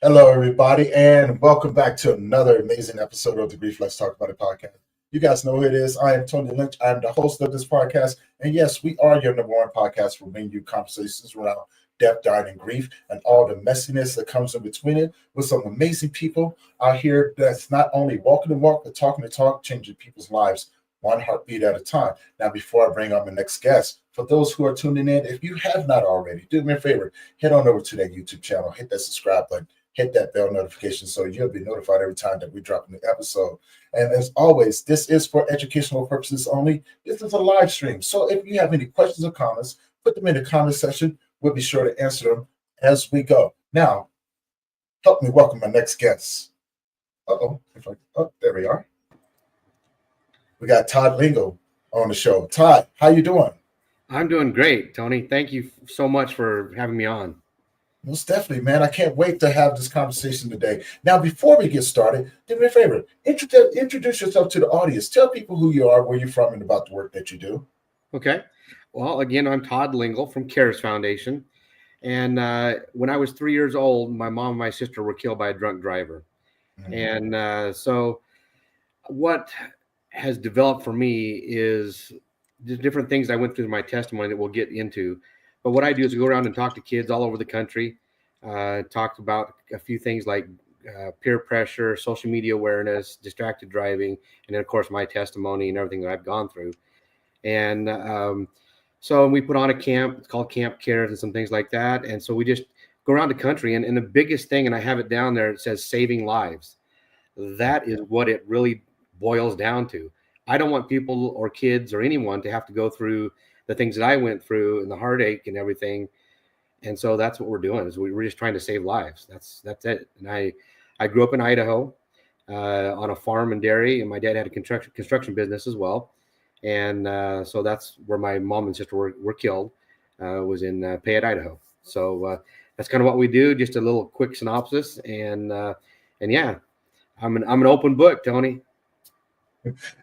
Hello, everybody, and welcome back to another amazing episode of the Grief Let's Talk About It podcast. You guys know who it is. I am Tony Lynch. I'm the host of this podcast. And yes, we are your number one podcast for bringing you conversations around death, dying, and grief, and all the messiness that comes in between it with some amazing people out here that's not only walking the walk, but talking the talk, changing people's lives one heartbeat at a time. Now, before I bring on my next guest, for those who are tuning in, if you have not already, do me a favor, head on over to that YouTube channel, hit that subscribe button, hit that bell notification so you'll be notified every time that we drop a new episode. And as always, this is for educational purposes only. This is a live stream. So if you have any questions or comments, put them in the comment section. We'll be sure to answer them as we go. Now, help me welcome my next guest. Oh, there we are. We got Todd Lingel on the show. Todd, how you doing? I'm doing great, Tony. Thank you so much for having me on. Most definitely, man. I can't wait to have this conversation today. Now, before we get started, do me a favor. Introduce yourself to the audience. Tell people who you are, where you're from, and about the work that you do. Okay. Well, again, I'm Todd Lingel from CARES Foundation. And when I was 3 years old, my mom and my sister were killed by a drunk driver. Mm-hmm. And so what has developed for me is the different things I went through in my testimony that we'll get into. But what I do is go around and talk to kids all over the country, talk about a few things like peer pressure, social media awareness, distracted driving, and then, of course, my testimony and everything that I've gone through. And so we put on a camp. It's called Camp Cares and some things like that. And so we just go around the country. And the biggest thing, and I have it down there, it says saving lives. That is what it really boils down to. I don't want people or kids or anyone to have to go through the things that I went through and the heartache and everything. And so that's what we're doing is we're just trying to save lives. That's it. And I grew up in Idaho on a farm and dairy, and my dad had a construction business as well. And so that's where my mom and sister were killed, was in Payette, Idaho. So that's kind of what we do. Just a little quick synopsis. And yeah, I'm an open book, Tony.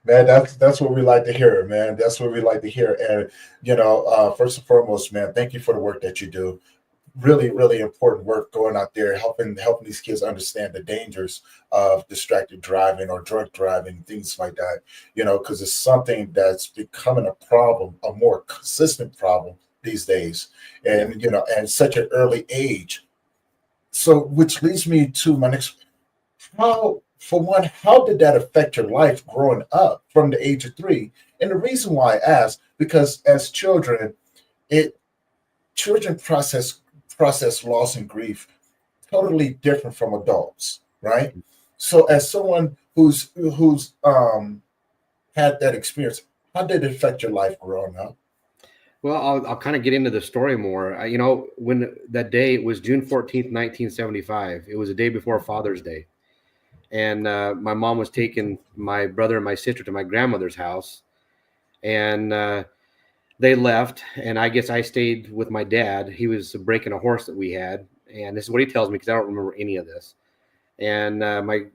Man, that's what we like to hear, man. That's what we like to hear. And first and foremost, man, thank you for the work that you do. Really, really important work going out there, helping these kids understand the dangers of distracted driving or drunk driving, things like that. Because it's something that's becoming a problem, a more consistent problem these days, and and such an early age. So, which leads me to my next. For one, how did that affect your life growing up from the age of 3? And the reason why I ask, because as children, children process loss and grief totally different from adults, right? So as someone who's had that experience, how did it affect your life growing up? Well, I'll kind of get into the story more. When that day, it was June 14th, 1975. It was a day before Father's Day. And my mom was taking my brother and my sister to my grandmother's house, and they left. And I guess I stayed with my dad. He was breaking a horse that we had, and this is what he tells me because I don't remember any of this. And my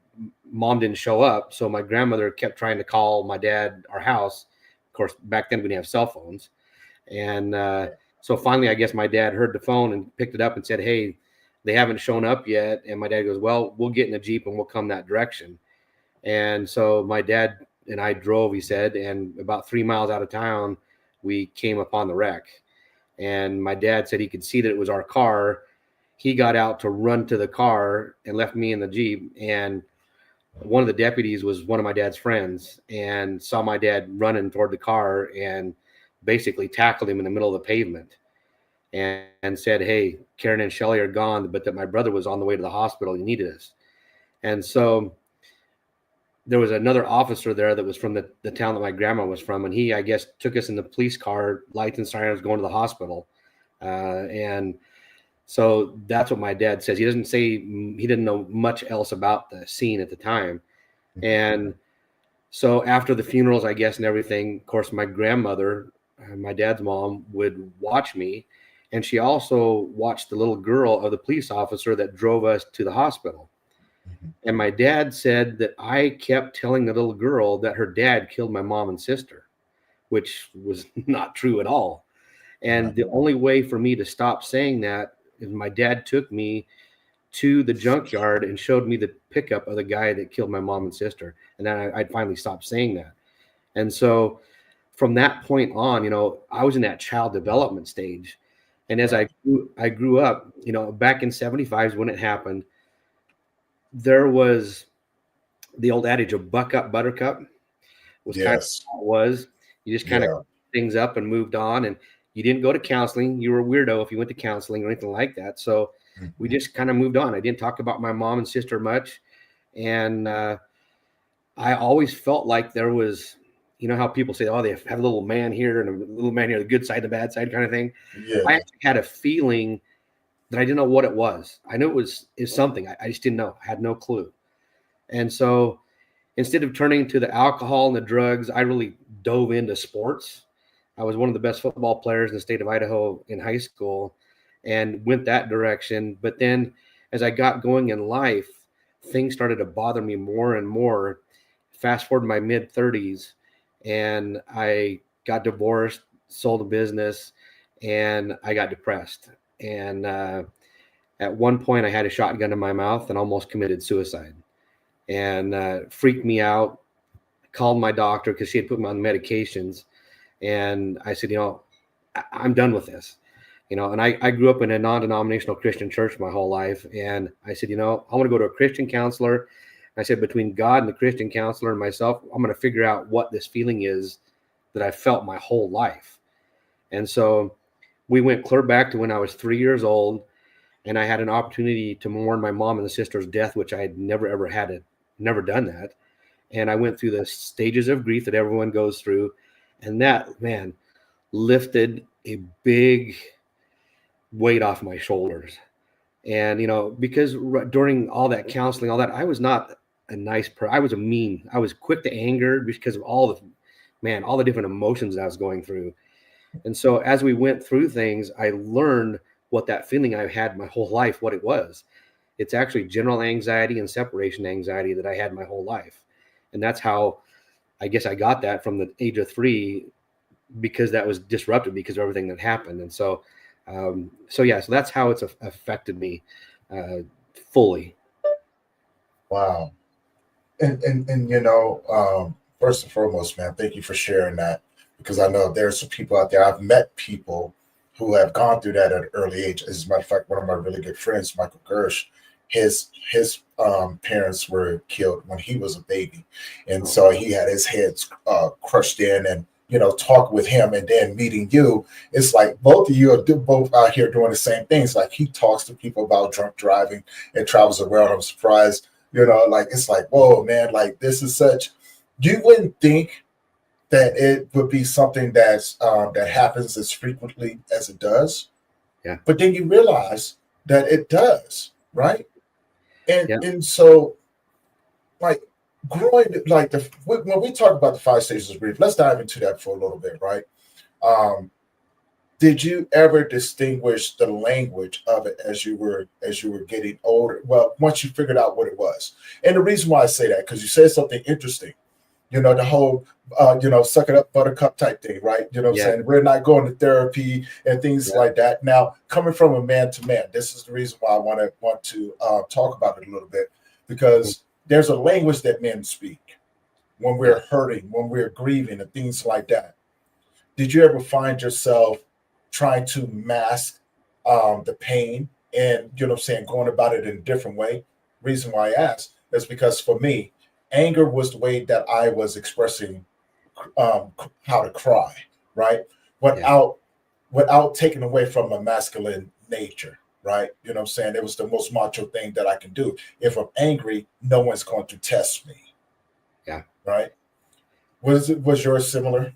mom didn't show up, so my grandmother kept trying to call my dad our house. Of course, back then we didn't have cell phones, and so finally, I guess my dad heard the phone and picked it up and said, "Hey, they haven't shown up yet." And my dad goes, "Well, we'll get in a Jeep and we'll come that direction." And so my dad and I drove, he said, and about 3 miles out of town, we came upon the wreck. And my dad said he could see that it was our car. He got out to run to the car and left me in the Jeep. And one of the deputies was one of my dad's friends and saw my dad running toward the car and basically tackled him in the middle of the pavement. And said, "Hey, Karen and Shelly are gone, but that my brother was on the way to the hospital. He needed us." And so there was another officer there that was from the town that my grandma was from. And he, I guess, took us in the police car, lights and sirens, going to the hospital. And so that's what my dad says. He doesn't say, he didn't know much else about the scene at the time. And so after the funerals, I guess, and everything, of course, my grandmother, my dad's mom, would watch me. And she also watched the little girl of the police officer that drove us to the hospital. And my dad said that I kept telling the little girl that her dad killed my mom and sister, which was not true at all. And the only way for me to stop saying that is my dad took me to the junkyard and showed me the pickup of the guy that killed my mom and sister. And then I'd finally stopped saying that. And so from that point on, I was in that child development stage. And as I grew up, back in 75 is when it happened. There was the old adage of buck up, buttercup was kind of how it was. You just kind of things up and moved on, and you didn't go to counseling. You were a weirdo if you went to counseling or anything like that. So we just kind of moved on. I didn't talk about my mom and sister much. And I always felt like there was, how people say, oh, they have a little man here and a little man here, the good side, the bad side kind of thing. Yeah. I actually had a feeling that I didn't know what it was. I knew it was something. I just didn't know. I had no clue. And so instead of turning to the alcohol and the drugs, I really dove into sports. I was one of the best football players in the state of Idaho in high school and went that direction. But then as I got going in life, things started to bother me more and more. Fast forward to my mid 30s, and I got divorced, sold a business, and I got depressed. And at one point I had a shotgun in my mouth and almost committed suicide, and freaked me out. Called my doctor because she had put me on medications. And I said, I'm done with this, and I grew up in a non-denominational Christian church my whole life. And I said, I want to go to a Christian counselor. I said, between God and the Christian counselor and myself, I'm going to figure out what this feeling is that I felt my whole life. And so we went clear back to when I was 3 years old, and I had an opportunity to mourn my mom and the sister's death, which I had never done that. And I went through the stages of grief that everyone goes through. And that, man, lifted a big weight off my shoulders. And, because during all that counseling, all that, I was not a nice person. I was quick to anger because of all the different emotions that I was going through. And so as we went through things, I learned what that feeling I had my whole life, what it was. It's actually general anxiety and separation anxiety that I had my whole life. And that's how I guess I got that from the age of 3, because that was disrupted because of everything that happened. And so that's how it's affected me fully. Wow. And first and foremost, man, thank you for sharing that, because I know there's some people out there. I've met people who have gone through that at an early age. As a matter of fact, one of my really good friends, Michael Gersh, his parents were killed when he was a baby, and so he had his head crushed in. And talk with him, and then meeting you, it's like both of you are both out here doing the same things. Like, he talks to people about drunk driving and travels around. I'm surprised, it's like, whoa, man, like, this is such. You wouldn't think that it would be something that's that happens as frequently as it does. Yeah. But then you realize that it does, right? And Yeah. and so, like, growing, like, when we talk about the 5 stages of grief, let's dive into that for a little bit, right? Did you ever distinguish the language of it as you were getting older? Well, once you figured out what it was. And the reason why I say that, because you said something interesting, the whole suck it up buttercup type thing, right? What I'm saying? We're not going to therapy and things like that. Now, coming from a man to man, this is the reason why I want to talk about it a little bit, because there's a language that men speak when we're hurting, when we're grieving, and things like that. Did you ever find yourself trying to mask the pain and, going about it in a different way? Reason why I ask is because, for me, anger was the way that I was expressing how to cry, right? Without taking away from my masculine nature. Right. It was the most macho thing that I can do. If I'm angry, no one's going to test me. Yeah. Right. Was yours similar?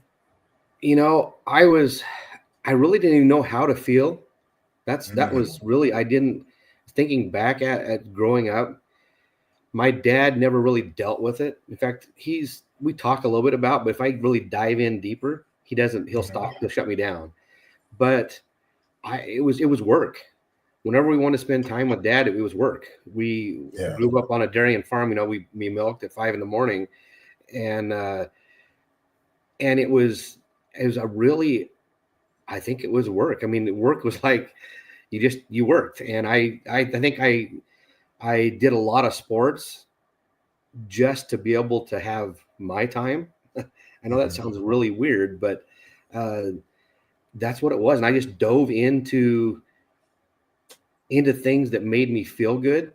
I really didn't even know how to feel. That was really, thinking back at growing up, my dad never really dealt with it. In fact, we talk a little bit about, but if I really dive in deeper, he'll stop, he'll shut me down. But it was work. Whenever we want to spend time with dad, it was work. We grew up on a dairy and farm. We milked at 5 a.m, and it was a really, I think it was work. I mean, work was like you worked, and I think I did a lot of sports just to be able to have my time. I know that sounds really weird, but that's what it was. And I just dove into things that made me feel good.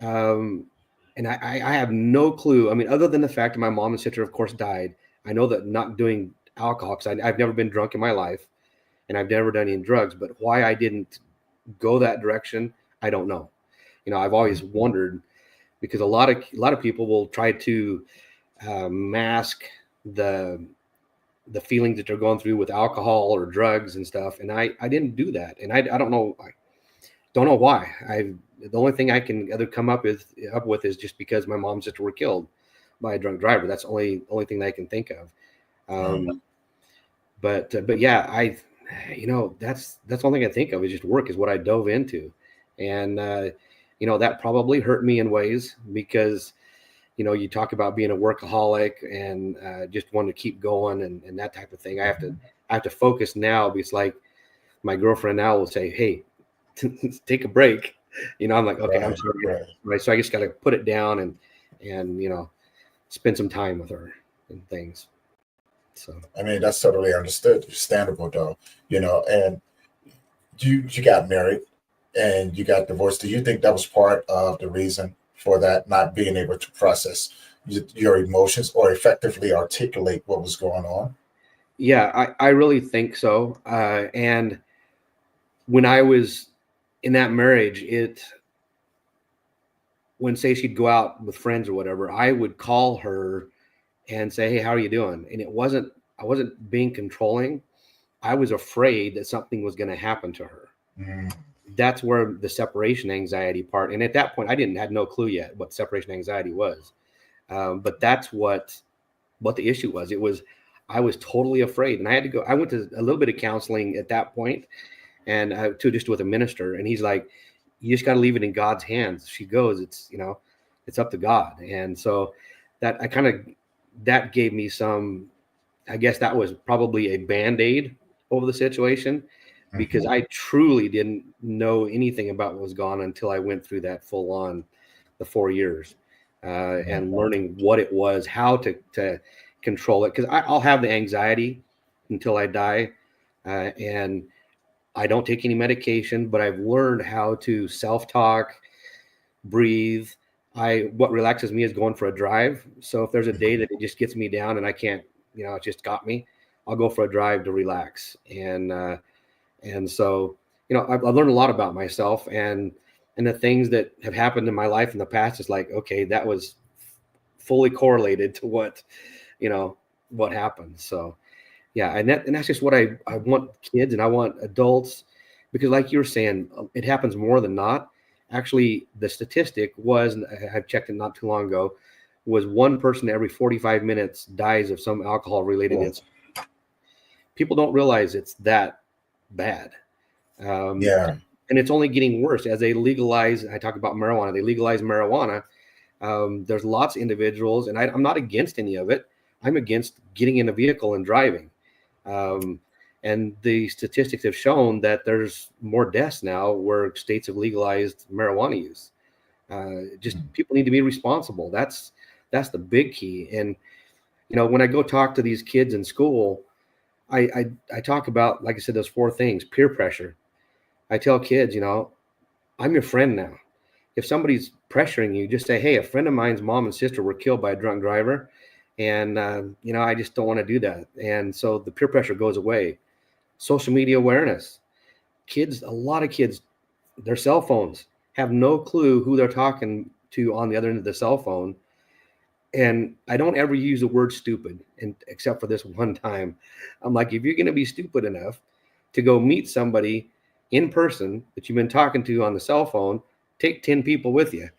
And I have no clue. I mean, other than the fact that my mom and sister, of course, died, I know that not doing alcohol, because I've never been drunk in my life and I've never done any drugs, but why I didn't go that direction, I don't know. I've always wondered, because a lot of people will try to mask the feelings that they're going through with alcohol or drugs and stuff. And I didn't do that. And I don't know. I don't know why. The only thing I can either come up with is just because my mom and sister were killed by a drunk driver. That's the only thing that I can think of. But yeah, that's the only thing I think of is just work is what I dove into. And, that probably hurt me in ways because, you talk about being a workaholic and just want to keep going and that type of thing. I have to focus now, because like my girlfriend now will say, hey, take a break. I'm like, okay, I'm sorry. Right. So I just got to put it down and spend some time with her and things. So, I mean, that's totally understandable though, and you got married and you got divorced. Do you think that was part of the reason for that, not being able to process your emotions or effectively articulate what was going on? Yeah, I really think so. And when I was in that marriage, when say she'd go out with friends or whatever, I would call her and say, hey, how are you doing? And I wasn't being controlling. I was afraid that something was going to happen to her. That's where the separation anxiety part. And at that point, I had no clue yet what separation anxiety was. But that's what the issue was. I was totally afraid. And I went to a little bit of counseling at that point, and just with a minister. And he's like, you just got to leave it in God's hands. She goes, it's up to God. And so that gave me some, I guess that was probably a Band-Aid over the situation, because I truly didn't know anything about what was going on until I went through that full on the 4 years and learning what it was, how to control it. Because I'll have the anxiety until I die. And I don't take any medication, but I've learned how to self-talk, breathe. What relaxes me is going for a drive. So if there's a day that it just gets me down and I can't, it just got me, I'll go for a drive to relax. And so, I've learned a lot about myself and the things that have happened in my life in the past. Is like, okay, that was fully correlated to what happened. So, yeah. And that's just what I want kids and I want adults, because like you were saying, it happens more than not. Actually, the statistic was, I've checked it not too long ago, was one person every 45 minutes dies of some alcohol related incident. People don't realize it's that bad. And it's only getting worse as they legalize. I talk about marijuana. They legalize marijuana. There's lots of individuals, and I'm not against any of it. I'm against getting in a vehicle and driving. And the statistics have shown that there's more deaths now where states have legalized marijuana use. People need to be responsible. That's the big key. And, when I go talk to these kids in school, I talk about, like I said, those 4 things: peer pressure. I tell kids, I'm your friend now. If somebody's pressuring you, just say, hey, a friend of mine's mom and sister were killed by a drunk driver. And, I just don't want to do that. And so the peer pressure goes away. Social media awareness. A lot of kids, their cell phones, have no clue who they're talking to on the other end of the cell phone. And I don't ever use the word stupid, except for this one time. I'm like, if you're going to be stupid enough to go meet somebody in person that you've been talking to on the cell phone, take 10 people with you.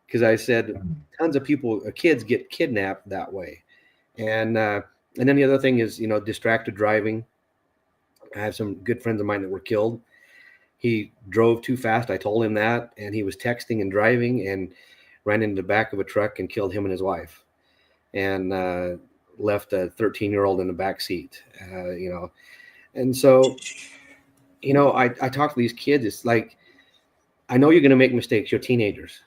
Because I said tons of kids get kidnapped that way. And then the other thing is, distracted driving. I have some good friends of mine that were killed. He drove too fast. I told him that. And he was texting and driving and ran into the back of a truck and killed him and his wife, and left a 13-year-old in the back seat, And so, I talk to these kids. It's like, I know you're going to make mistakes. You're teenagers,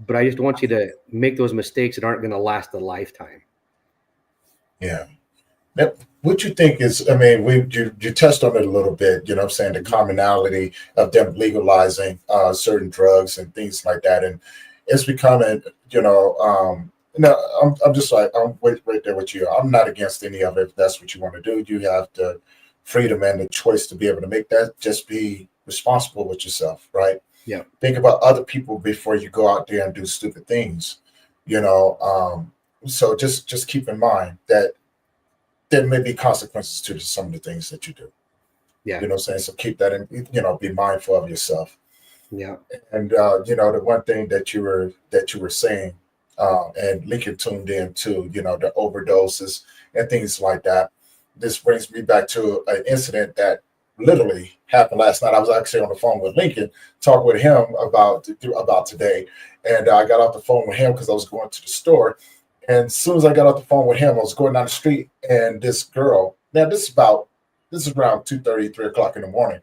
but I just want you to make those mistakes that aren't going to last a lifetime. Yeah. Now, what you think is, I mean, you touched on it a little bit, you know what I'm saying, the commonality of them legalizing certain drugs and things like that. And it's becoming, no, I'm just like, I'm right there with you. I'm not against any of it. If that's what you want to do, you have the freedom and the choice to be able to make that. Just be responsible with yourself, right? Yeah. Think about other people before you go out there and do stupid things, you know. So just keep in mind that there may be consequences to some of the things that you do. Yeah. You know what I'm saying? So keep that in, be mindful of yourself. Yeah. And the one thing that you were saying, and Lincoln tuned in to, the overdoses and things like that. This brings me back to an incident that literally happened last night. I was actually on the phone with Lincoln, talking with him about today. And I got off the phone with him because I was going to the store. And as soon as I got off the phone with him, I was going down the street, and this girl. Now this is around 2:30, 3 o'clock in the morning,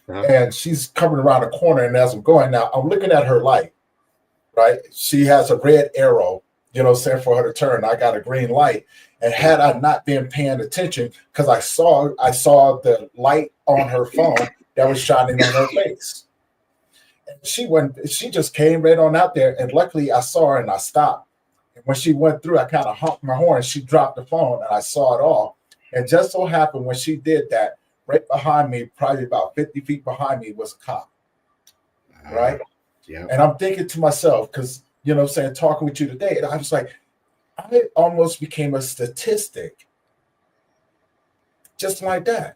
and she's coming around the corner. And as I'm going now, I'm looking at her light. Right, she has a red arrow, saying for her to turn. I got a green light, and had I not been paying attention, because I saw the light on her phone that was shining on her face. And she just came right on out there, and luckily I saw her and I stopped. And when she went through, I kind of honked my horn. She dropped the phone, and I saw it all. And just so happened when she did that, right behind me, probably about 50 feet behind me, was a cop. Right? Yeah. And I'm thinking to myself, because, I'm saying, talking with you today, and I was like, I almost became a statistic just like that.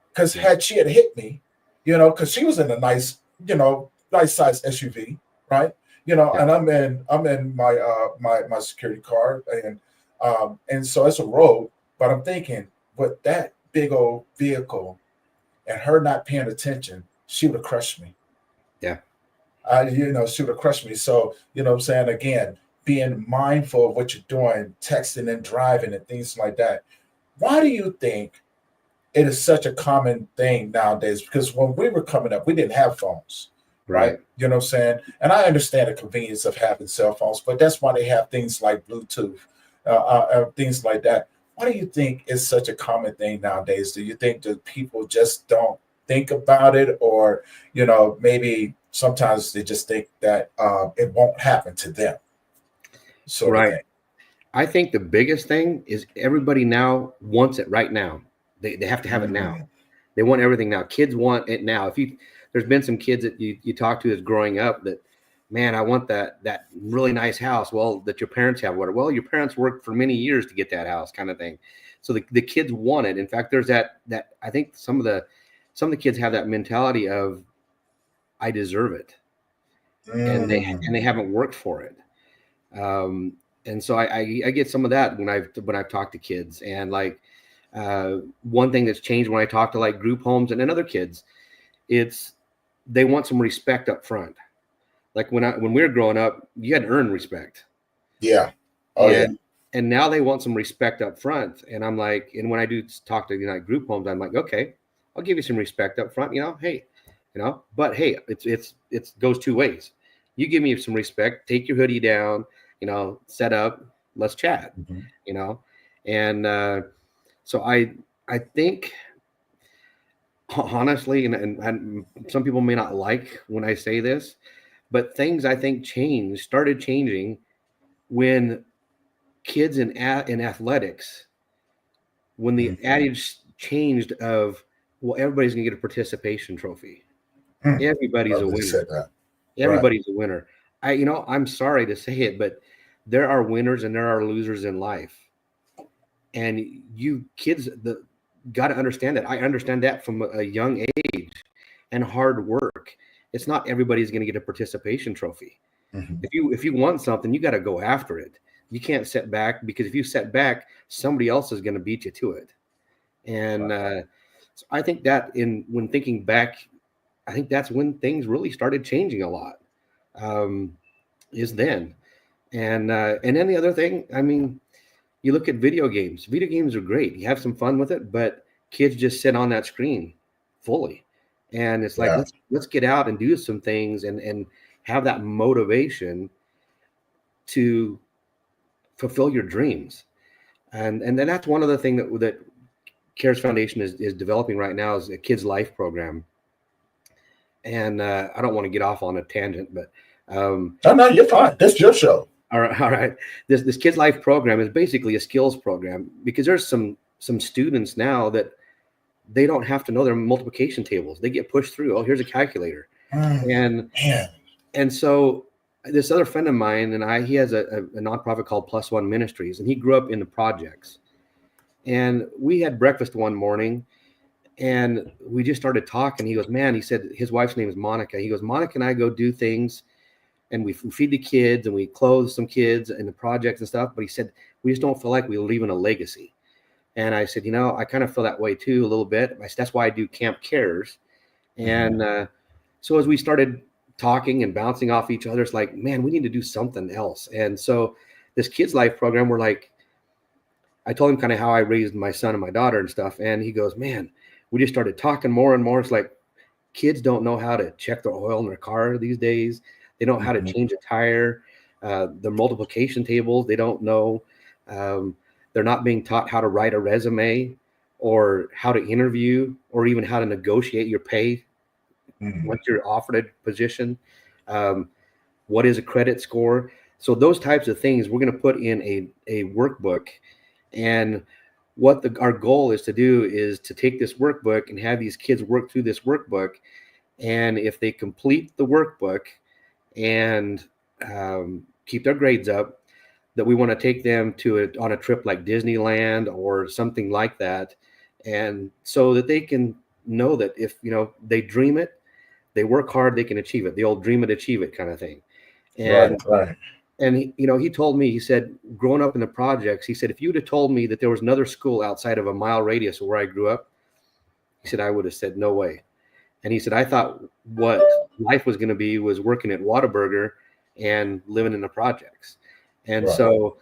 Because had she had hit me, because she was in a nice size SUV, right? And I'm in my my security car, and so it's a road. But I'm thinking, with that big old vehicle and her not paying attention, she would have crushed me. Yeah. She would have crushed me. So, what I'm saying, again, being mindful of what you're doing, texting and driving and things like that. Why do you think it is such a common thing nowadays? Because when we were coming up, we didn't have phones, right? You know what I'm saying? And I understand the convenience of having cell phones, but that's why they have things like Bluetooth, things like that. Why do you think it's such a common thing nowadays? Do you think that people just don't think about it, or, maybe sometimes they just think that it won't happen to them? Sort of thing. I think the biggest thing is everybody now wants it right now. They have to have it now. They want everything now. Kids want it now. There's been some kids that you talk to that's growing up that, man, I want that really nice house. Well, that your parents have. Well, your parents worked for many years to get that house, kind of thing. So the kids want it. In fact, there's that I think some of the kids have that mentality of, I deserve it, and they haven't worked for it. And so I get some of that when I've talked to kids. And like one thing that's changed when I talk to like group homes and other kids, it's they want some respect up front. Like when we were growing up, you had to earn respect. Yeah. And now they want some respect up front. And I'm like, and when I do talk to group homes, I'm like, okay, I'll give you some respect up front. Hey, but hey, it goes two ways. You give me some respect, take your hoodie down, set up, let's chat, and so I think honestly, and some people may not like when I say this, but things I think started changing when kids in athletics, when the adage changed of, well, everybody's gonna get a participation trophy. Everybody's a winner. Everybody's a winner. I'm sorry to say it, but there are winners and there are losers in life. And you kids got to understand that. I understand that from a young age, and hard work. It's not everybody's going to get a participation trophy. If you want something, you got to go after it. You can't sit back, because if you sit back, somebody else is going to beat you to it. And so I think that when thinking back, I think that's when things really started changing a lot. Is then. And then the other thing, I mean, you look at video games. Video games are great. You have some fun with it, but kids just sit on that screen fully. And it's like, Yeah. let's get out and do some things and have that motivation to fulfill your dreams. And then that's one of the things that CARES Foundation is developing right now is a kids life program. And I don't want to get off on a tangent, but No, you're fine. This is your show. all right. This kids life program is basically a skills program, because there's some students now that they don't have to know their multiplication tables. They get pushed through. Oh, here's a calculator. Man. And so this other friend of mine and he has a nonprofit called Plus One Ministries, and he grew up in the projects. And we had breakfast one morning, and we just started talking. He goes, man, he said his wife's name is Monica. He goes, Monica and I go do things, and we feed the kids, and we clothe some kids in the projects and stuff. But he said, we just don't feel like we're leaving a legacy. And I said, I kind of feel that way too, a little bit. I said, that's why I do Camp Cares. And so as we started talking and bouncing off each other, it's like, man, we need to do something else. And so this kids life program, we're like, I told him kind of how I raised my son and my daughter and stuff. And he goes, man, we just started talking more and more. It's like, kids don't know how to check the oil in their car these days. They don't know how to change a tire, the multiplication tables. They don't know. They're not being taught how to write a resume or how to interview or even how to negotiate your pay once you're offered a position. What is a credit score? So those types of things we're going to put in a workbook. And what our goal is to do is to take this workbook and have these kids work through this workbook. And if they complete the workbook and keep their grades up, that we want to take them on a trip like Disneyland or something like that. And so that they can know that if, they dream it, they work hard, they can achieve it. The old dream it, achieve it kind of thing. And Right. And he told me, he said, growing up in the projects, he said, if you'd have told me that there was another school outside of a mile radius of where I grew up, he said, I would have said, no way. And he said, I thought what life was going to be was working at Whataburger and living in the projects. And so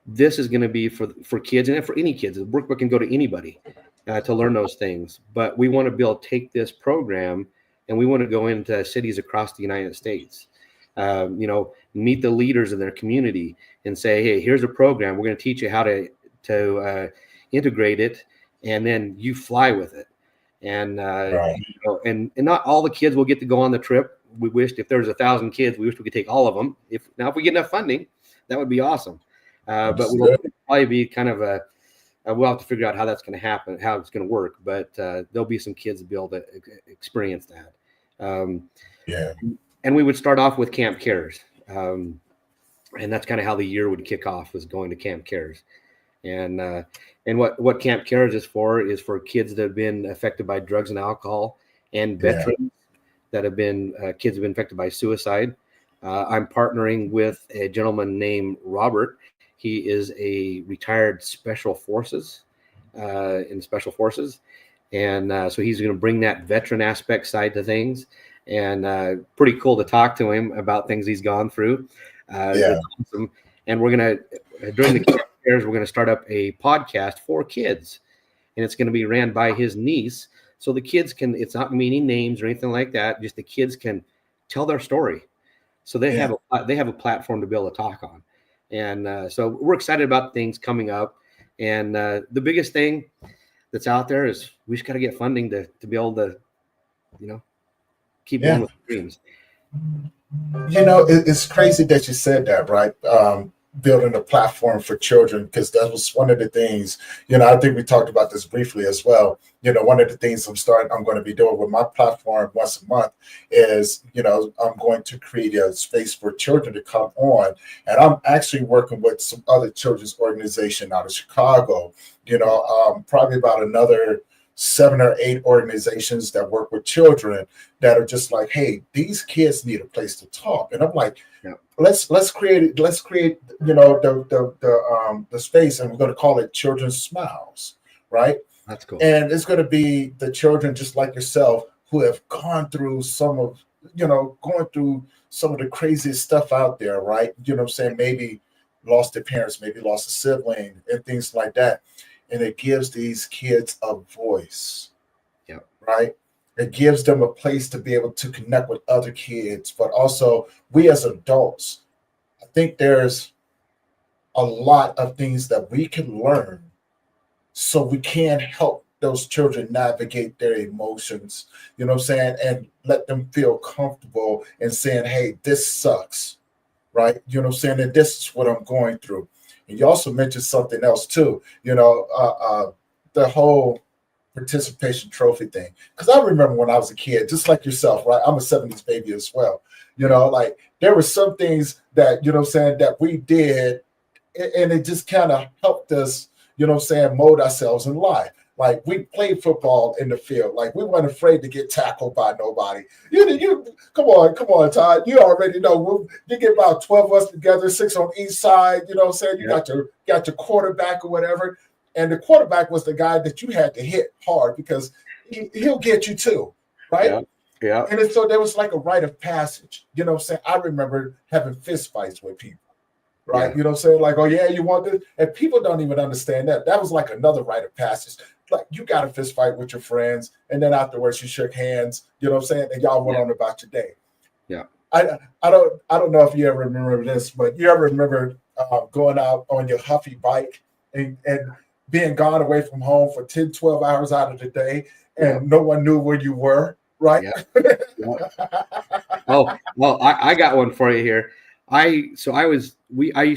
this is going to be for kids and for any kids. The workbook can go to anybody to learn those things. But we want to be able to take this program and we want to go into cities across the United States. Meet the leaders in their community and say, hey, here's a program. We're going to teach you how to integrate it, and then you fly with it. And and not all the kids will get to go on the trip. We wished if there was 1,000 kids, we wish we could take all of them. If we get enough funding, that would be awesome. But we'll probably be kind of we'll have to figure out how that's going to happen, how it's going to work. But there'll be some kids to be able to experience that. And we would start off with Camp Cares. And that's kind of how the year would kick off, was going to Camp Cares. And what Camp Cares is for kids that have been affected by drugs and alcohol, and veterans that have been kids have been affected by suicide. I'm partnering with a gentleman named Robert. He is a retired special forces in special forces. And so he's going to bring that veteran aspect side to things. And pretty cool to talk to him about things he's gone through. Awesome. And we're going to, during the Camp Cares, we're going to start up a podcast for kids. And it's going to be ran by his niece. So the kids can, it's not meaning names or anything like that. Just the kids can tell their story. So they have a platform to be able to talk on. And so we're excited about things coming up. And the biggest thing that's out there is we just got to get funding to be able to, keep going with the dreams. It's crazy that you said that, right? Building a platform for children, because that was one of the things, I think we talked about this briefly as well. One of the things I'm going to be doing with my platform once a month is, I'm going to create a space for children to come on. And I'm actually working with some other children's organization out of Chicago, probably about another 7 or 8 organizations that work with children that are just like, hey, these kids need a place to talk. And I'm like, let's create the space, and we're going to call it Children's Smiles, right? That's cool. And it's going to be the children just like yourself who have gone through some of the craziest stuff out there, right? Maybe lost their parents, maybe lost a sibling, and things like that. And it gives these kids a voice, right? It gives them a place to be able to connect with other kids, but also we as adults, I think there's a lot of things that we can learn so we can help those children navigate their emotions, you know what I'm saying, and let them feel comfortable in saying, hey, this sucks, right? You know what I'm saying? And this is what I'm going through. And you also mentioned something else too, the whole participation trophy thing. Because I remember when I was a kid, just like yourself, right? I'm a 70s baby as well. Like there were some things that, you know what I'm saying, that we did, and it just kind of helped us, you know what I'm saying, mold ourselves in life. Like we played football in the field. Like we weren't afraid to get tackled by nobody. You come on, Todd. You already know. You get about 12 of us together, 6 on each side. You know what I'm saying? You got your quarterback or whatever. And the quarterback was the guy that you had to hit hard because he'll get you too, right? Yeah. Yeah. And so there was like a rite of passage. You know what I'm saying? I remember having fist fights with people. Right. Yeah. You know what I'm saying? Like, oh, yeah, you want this? And people don't even understand that. That was like another rite of passage. Like you got a fist fight with your friends, and then afterwards you shook hands, you know what I'm saying? And y'all went on about your day. Yeah. I don't know if you ever remember this, but you ever remember going out on your huffy bike and being gone away from home for 10, 12 hours out of the day, and no one knew where you were, right? Yeah. Oh, well, I got one for you here. I used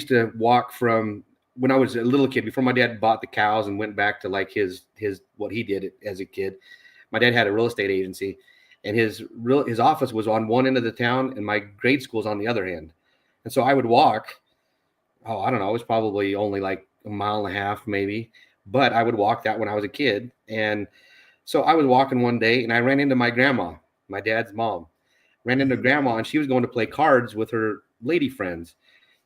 to walk from when I was a little kid, before my dad bought the cows and went back to like his what he did as a kid. My dad had a real estate agency, and his office was on one end of the town, and my grade school was on the other end. And so I would walk. Oh, I don't know. It was probably only like a mile and a half, maybe, but I would walk that when I was a kid. And so I was walking one day, and I ran into my grandma, my dad's mom. Ran into grandma, and she was going to play cards with her lady friends.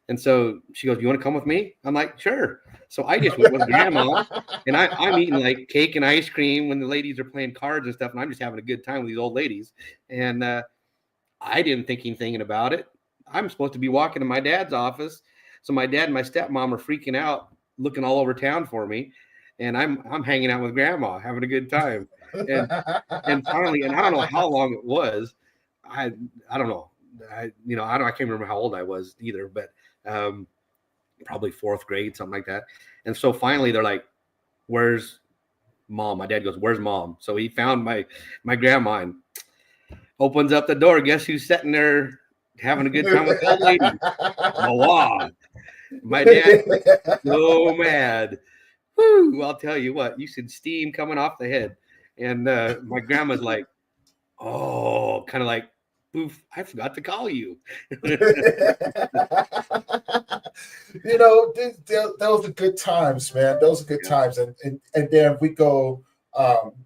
And so she goes, "You want to come with me?" I'm like, "Sure." So I just went with grandma, and I'm eating like cake and ice cream when the ladies are playing cards and stuff, and I'm just having a good time with these old ladies. And I didn't think anything about it. I'm supposed to be walking to my dad's office, so my dad and my stepmom are freaking out, looking all over town for me, and I'm hanging out with grandma, having a good time. And finally, and I don't know how long it was. I don't know. I can't remember how old I was either, but probably 4th grade, something like that. And so finally they're like, "Where's mom?" My dad goes, "Where's mom?" So he found my grandma and opens up the door. Guess who's sitting there having a good time with the old lady? Wow. My dad was so mad. Woo, I'll tell you what, you should steam coming off the head. And my grandma's like, oh, kind of like, "Poof, I forgot to call you." Those are good times, man. Those are good times. And then we go,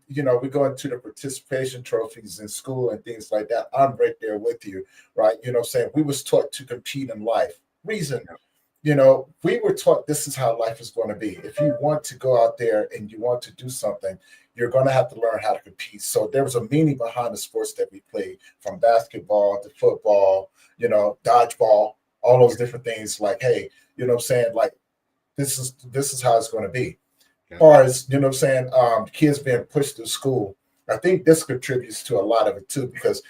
we go into the participation trophies in school and things like that. I'm right there with you, right? You know what I'm saying? We was taught to compete in life. Reason, we were taught this is how life is going to be. If you want to go out there and you want to do something, you're going to have to learn how to compete. So there was a meaning behind the sports that we played, from basketball to football, dodgeball, all those different things. Like, hey, you know what I'm saying? Like, this is how it's going to be. As far as, you know what I'm saying, kids being pushed to school, I think this contributes to a lot of it too, because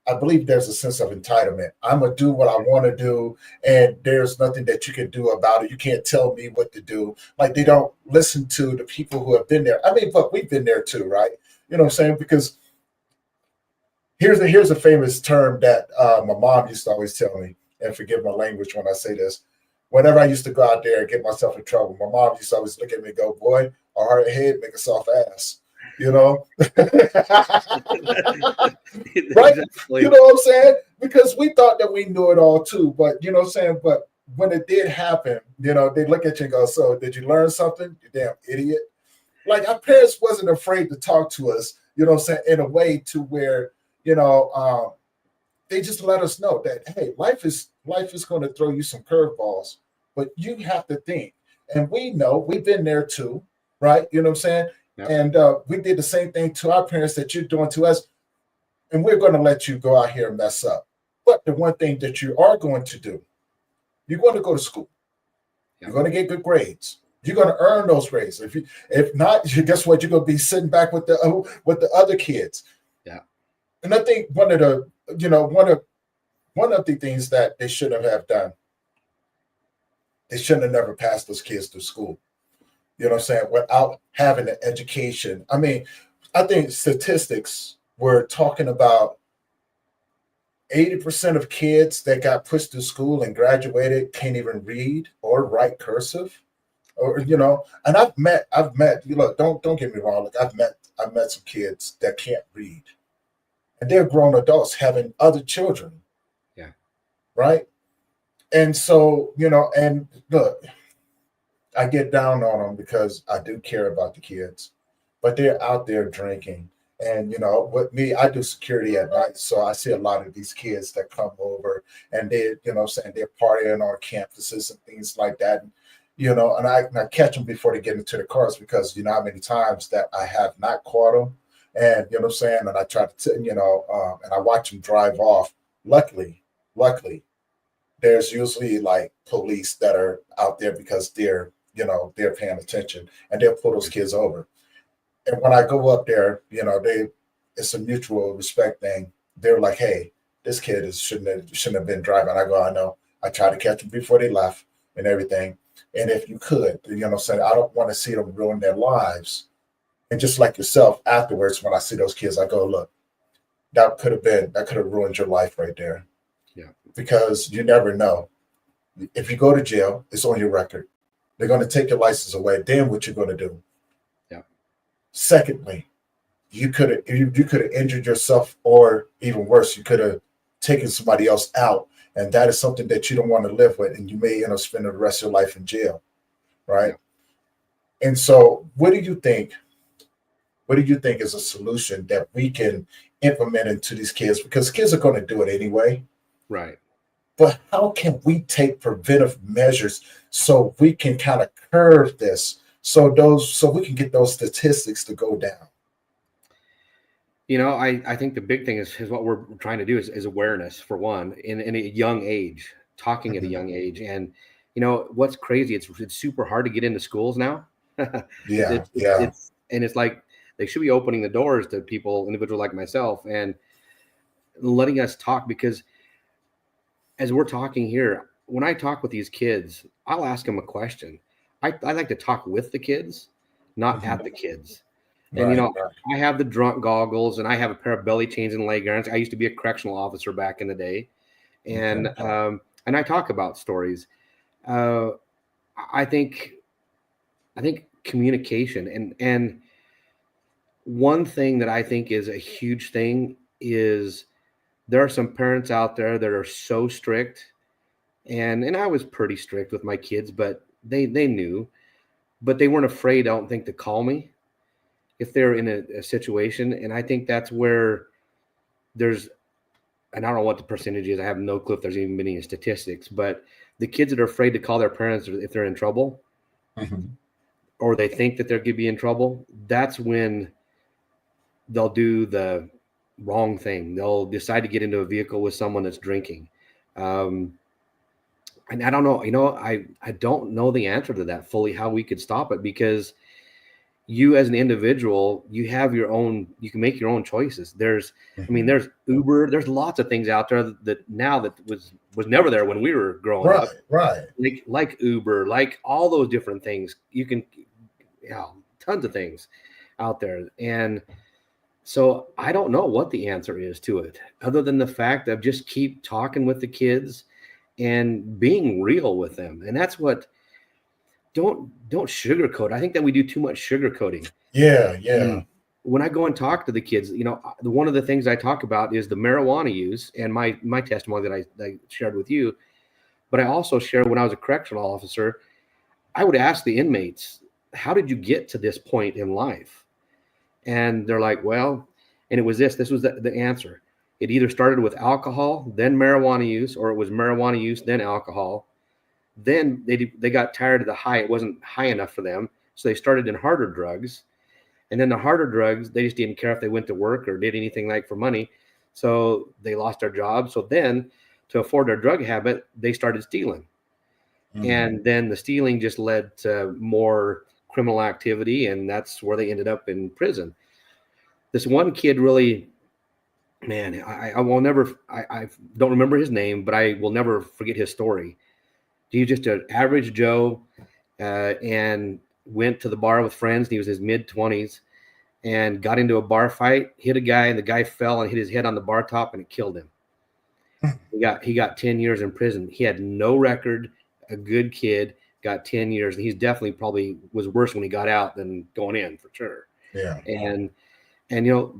I believe there's a sense of entitlement. I'm going to do what I want to do, and there's nothing that you can do about it. You can't tell me what to do. Like, they don't listen to the people who have been there. I mean, but we've been there too, right? You know what I'm saying? Because here's a famous term that my mom used to always tell me, and forgive my language when I say this. Whenever I used to go out there and get myself in trouble, my mom used to always look at me and go, "Boy, a hard head make a soft ass." Right? Exactly. You know what I'm saying? Because we thought that we knew it all too, but you know what I'm saying? But when it did happen, they look at you and go, "So did you learn something, you damn idiot?" Like, our parents wasn't afraid to talk to us, you know what I'm saying, in a way to where, they just let us know that, hey, life is going to throw you some curveballs, but you have to think. And we know, we've been there too, right? You know what I'm saying? Yep. And we did the same thing to our parents that you're doing to us. And we're going to let you go out here and mess up. But the one thing that you are going to do, you're going to go to school. Yep. You're going to get good grades. You're going to earn those grades. If not, guess what? You're going to be sitting back with the other kids. Yeah. And I think one of the, one of the things that they shouldn't have done, they shouldn't have never passed those kids through school. You know what I'm saying? Without having an education. I mean, I think statistics were talking about 80% of kids that got pushed through school and graduated can't even read or write cursive. Or, and look, don't get me wrong. Like I've met some kids that can't read. And they're grown adults having other children. Yeah. Right. And so, and look, I get down on them because I do care about the kids, but they're out there drinking. And, with me, I do security at night. So I see a lot of these kids that come over and they, saying they're partying on campuses and things like that. And I catch them before they get into the cars because, how many times that I have not caught them. And, what I'm saying? And I try to, and I watch them drive off. Luckily, there's usually like police that are out there because they're paying attention and they'll pull those kids over. And when I go up there, it's a mutual respect thing. They're like, hey, this kid shouldn't have been driving. I go, I know. I try to catch them before they left and everything. And if you could, I don't want to see them ruin their lives. And just like yourself, afterwards, when I see those kids, I go, look, that could have ruined your life right there. Yeah. Because you never know. If you go to jail, it's on your record. They're going to take your license away. Then what you're going to do? Yeah. Secondly, you could have injured yourself, or even worse, you could have taken somebody else out. And that is something that you don't want to live with. And you may end up spending the rest of your life in jail. Right. Yeah. And so what do you think is a solution that we can implement into these kids? Because kids are going to do it anyway. Right. But how can we take preventive measures so we can kind of curb this, so we can get those statistics to go down? I think the big thing is what we're trying to do is awareness, for one, in a young age, talking at a young age. And, what's crazy, it's super hard to get into schools now. Yeah. It's like they should be opening the doors to people, individuals like myself, and letting us talk, because as we're talking here, when I talk with these kids, I'll ask them a question. I like to talk with the kids, not at the kids. And, I have the drunk goggles and I have a pair of belly chains and leg irons. I used to be a correctional officer back in the day. And, and I talk about stories. I think communication and one thing that I think is a huge thing is there are some parents out there that are so strict, and I was pretty strict with my kids, but they knew, but they weren't afraid, I don't think, to call me if they're in a situation. And I think that's where and I don't know what the percentage is. I have no clue if there's even been any statistics, but the kids that are afraid to call their parents if they're in trouble, or they think that they're going to be in trouble, that's when they'll do the wrong thing. They'll decide to get into a vehicle with someone that's drinking. And I don't know, I don't know the answer to that fully, how we could stop it, because you as an individual, you can make your own choices. There's Uber, there's lots of things out there that now that was never there when we were growing up. Right. Like Uber, like all those different things. You can, tons of things out there. And so I don't know what the answer is to it, other than the fact of just keep talking with the kids and being real with them. And that's what, don't sugarcoat. I think that we do too much sugarcoating. Yeah. And when I go and talk to the kids, one of the things I talk about is the marijuana use and my testimony that I shared with you. But I also share, when I was a correctional officer, I would ask the inmates, how did you get to this point in life? And they're like, well, and it was this was the answer. It either started with alcohol, then marijuana use, or it was marijuana use, then alcohol. Then they got tired of the high. It wasn't high enough for them. So they started in harder drugs. And then the harder drugs, they just didn't care if they went to work or did anything like for money. So they lost their job. So then to afford their drug habit, they started stealing. And then the stealing just led to more criminal activity. And that's where they ended up in prison. This one kid really man, I will never, I don't remember his name, but I will never forget his story. He's just an average Joe, and went to the bar with friends. And he was in his mid-20s and got into a bar fight, hit a guy, and the guy fell and hit his head on the bar top, and it killed him. He got 10 years in prison. He had no record, a good kid, got 10 years. And he's definitely probably was worse when he got out than going in, for sure. Yeah. And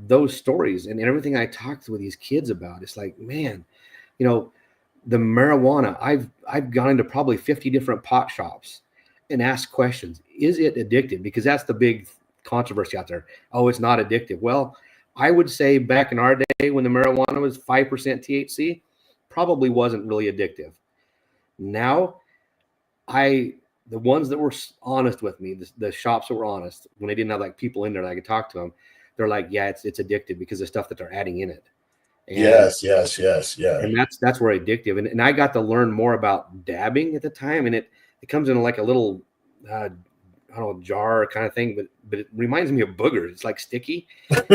those stories and everything I talked with these kids about, it's like, man, the marijuana, I've gone into probably 50 different pot shops and asked questions. Is it addictive? Because that's the big controversy out there. Oh, it's not addictive. Well, I would say back in our day when the marijuana was 5% THC, probably wasn't really addictive. Now, the ones that were honest with me, the shops that were honest, when they didn't have like people in there that I could talk to them, they're like, yeah, it's addictive because of the stuff that they're adding in it. And, yes. Yeah. And that's where addictive. And I got to learn more about dabbing at the time. And it comes in like a little, I don't know, jar kind of thing, but it reminds me of boogers. It's like sticky. That's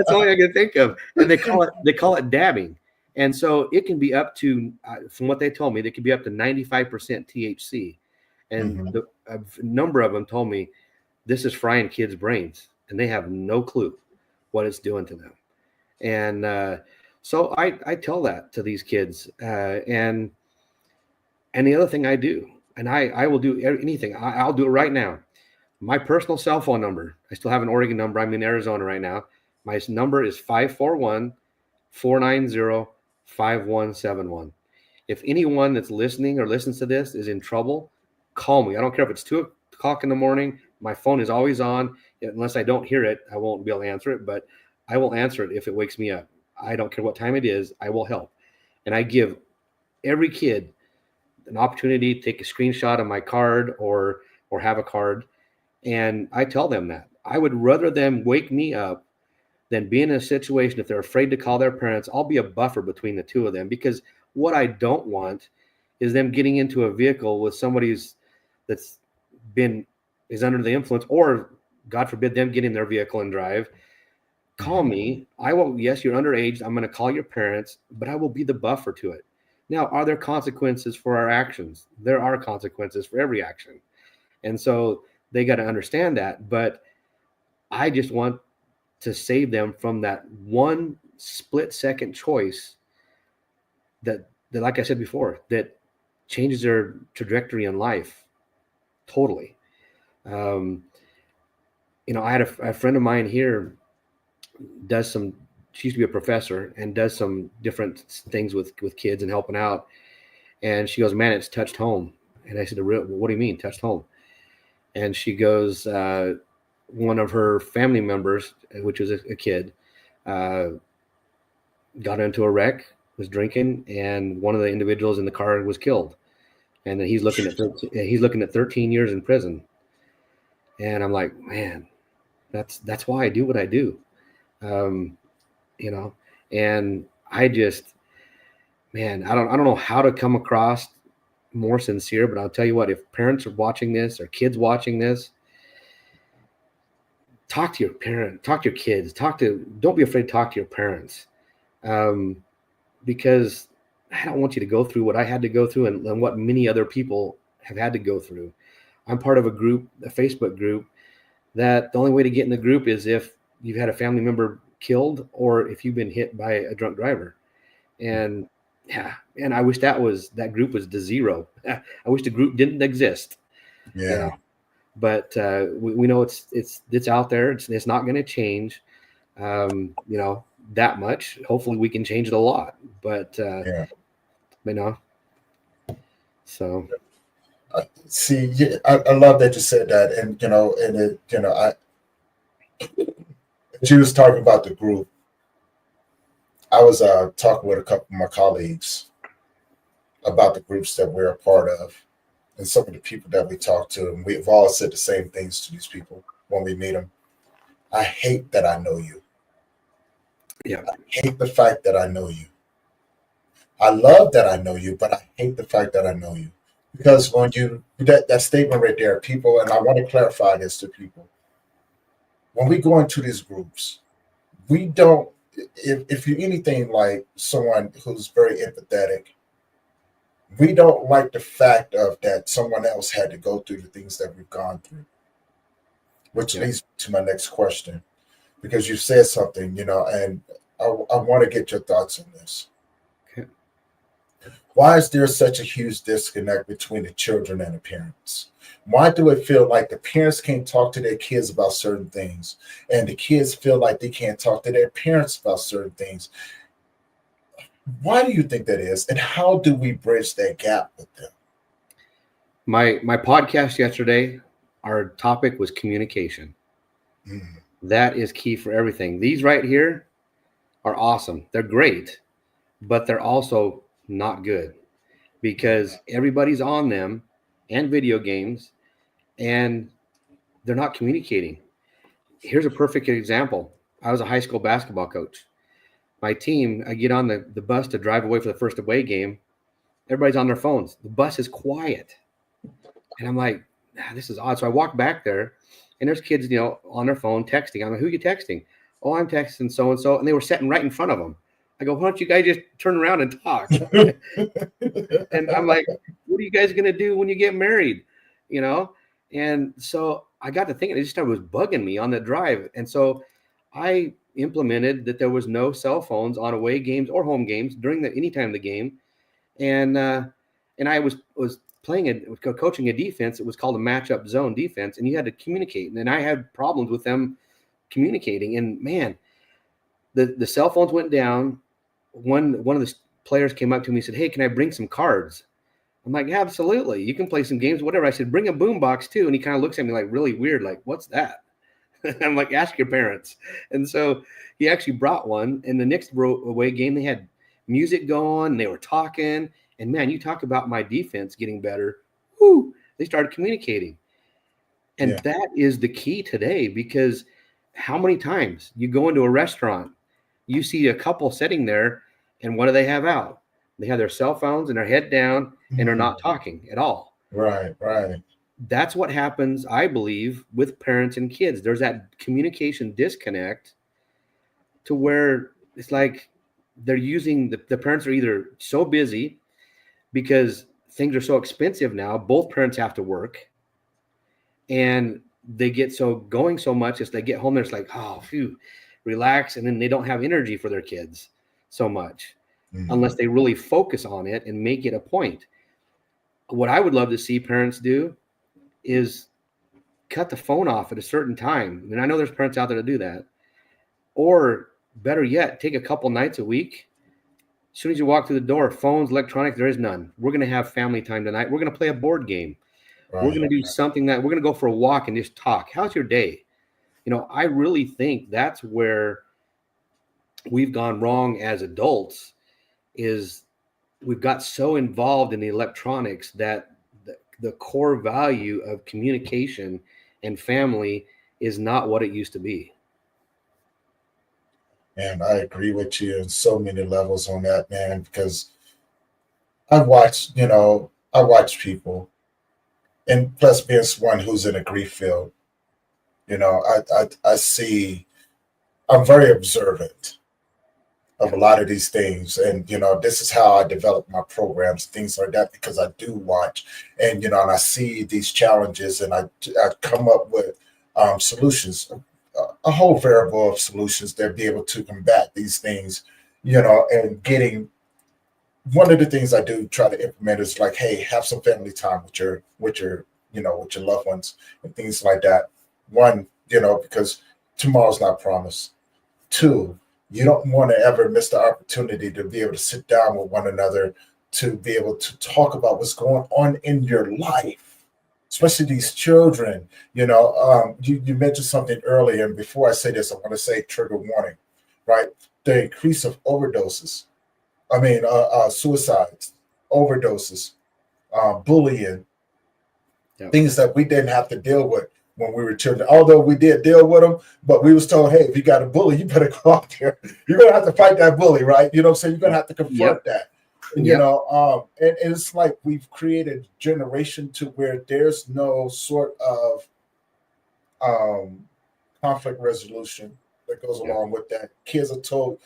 all I can think of. And they call it dabbing. And so it can be up to, from what they told me, they could be up to 95% THC. And a number of them told me this is frying kids' brains, and they have no clue what it's doing to them. And so I tell that to these kids. And the other thing I do, and I will do anything, I'll do it right now. My personal cell phone number, I still have an Oregon number. I'm in Arizona right now. My number is 541-490-5171. If anyone that's listening or listens to this is in trouble, call me. I don't care if it's 2 o'clock in the morning. My phone is always on. Unless I don't hear it, I won't be able to answer it, but I will answer it if it wakes me up. I don't care what time it is. I will help. And I give every kid an opportunity to take a screenshot of my card or have a card. And I tell them that I would rather them wake me up than be in a situation, if they're afraid to call their parents, I'll be a buffer between the two of them. Because what I don't want is them getting into a vehicle with somebody is under the influence, or God forbid them get in their vehicle and drive. Call me. I will. Yes, you're underage. I'm going to call your parents, but I will be the buffer to it. Now, are there consequences for our actions? There are consequences for every action. And so they got to understand that. But I just want to save them from that one split-second choice that, like I said before, that changes their trajectory in life totally. I had a friend of mine here she used to be a professor and does some different things with kids and helping out. And she goes, man, it's touched home. And I said, what do you mean touched home? And she goes, one of her family members, which was a kid, got into a wreck, was drinking, and one of the individuals in the car was killed. And then he's looking at 13 years in prison. And I'm like, man, that's why I do what I do. And I just, man, I don't know how to come across more sincere, but I'll tell you what, if parents are watching this or kids watching this, talk to your parent, talk to your kids, don't be afraid to talk to your parents. Because I don't want you to go through what I had to go through and what many other people have had to go through. I'm part of a Facebook group, that the only way to get in the group is if you've had a family member killed or if you've been hit by a drunk driver. And I wish that group was to zero. I wish the group didn't exist. Yeah. But we know it's out there. It's not going to change, that much. Hopefully we can change it a lot, but so. See, I love that you said that, and she was talking about the group. I was talking with a couple of my colleagues about the groups that we're a part of, and some of the people that we talk to, and we've all said the same things to these people when we meet them. I hate that I know you. Yeah, I hate the fact that I know you. I love that I know you, but I hate the fact that I know you. Because when that statement right there, people, and I want to clarify this to people, when we go into these groups, we don't, if you're anything like someone who's very empathetic, we don't like the fact of that someone else had to go through the things that we've gone through, which leads to my next question, because you said something, and I want to get your thoughts on this. Okay. Why is there such a huge disconnect between the children and the parents? Why do it feel like the parents can't talk to their kids about certain things, and the kids feel like they can't talk to their parents about certain things? Why do you think that is, and how do we bridge that gap with them? My podcast yesterday, our topic was communication. That is key for everything. These right here are awesome. They're great, but they're also not good because everybody's on them and video games, and they're not communicating. Here's a perfect example. I was a high school basketball coach. My team, I get on the bus to drive away for the first away game. Everybody's on their phones. The bus is quiet. And I'm like, this is odd. So I walk back there, and there's kids, on their phone texting. I'm like, who are you texting? Oh, I'm texting so-and-so. And they were sitting right in front of them. I go, why don't you guys just turn around and talk? And I'm like, what are you guys going to do when you get married? And so I got to thinking, it just was bugging me on the drive. And so I implemented that there was no cell phones on away games or home games during any time of the game. And I was coaching a defense. It was called a matchup zone defense, and you had to communicate. And I had problems with them communicating. And man, the cell phones went down. One of the players came up to me and said, "Hey, can I bring some cards?" I'm like, "Yeah, absolutely. You can play some games, whatever." I said, "Bring a boombox too." And he kind of looks at me like really weird, like, "What's that?" I'm like, "Ask your parents." And so he actually brought one. And the next away game, they had music going, and they were talking. And man, you talk about my defense getting better. Whoo, they started communicating. And that is the key today, because how many times you go into a restaurant, you see a couple sitting there, and what do they have out? They have their cell phones and their head down, and they're not talking at all. Right. That's what happens, I believe, with parents and kids. There's that communication disconnect to where it's like they're using the parents are either so busy because things are so expensive now. Both parents have to work, and they get going so much as they get home, it's like, oh, phew, relax. And then they don't have energy for their kids so much unless they really focus on it and make it a point. What I would love to see parents do is cut the phone off at a certain time. And I know there's parents out there that do that. Or better yet, take a couple nights a week. As soon as you walk through the door, phones, electronics, there is none. We're going to have family time tonight. We're going to play a board game. Right. We're going to do something that we're going to go for a walk and just talk. How's your day? I really think that's where we've gone wrong as adults, is we've got so involved in the electronics that the core value of communication and family is not what it used to be. And I agree with you on so many levels on that, man, because I watch people, and plus being one who's in a grief field, I see, I'm very observant of a lot of these things. And, this is how I develop my programs, things like that, because I do watch and, and I see these challenges, and I come up with solutions, a whole variable of solutions that be able to combat these things, and getting, one of the things I do try to implement is like, hey, have some family time with your with your loved ones and things like that. One, because tomorrow's not promised. Two, you don't want to ever miss the opportunity to be able to sit down with one another, to be able to talk about what's going on in your life, especially these children. You mentioned something earlier, and before I say this, I want to say trigger warning, right? The increase of overdoses. Suicides, overdoses, bullying, things that we didn't have to deal with when we were children. Although we did deal with them, but we was told, hey, if you got a bully, you better go out there. You're going to have to fight that bully, right? You know what I'm saying? You're going to have to confront that. And, and it's like we've created a generation to where there's no sort of conflict resolution. that goes along with that. Kids are told,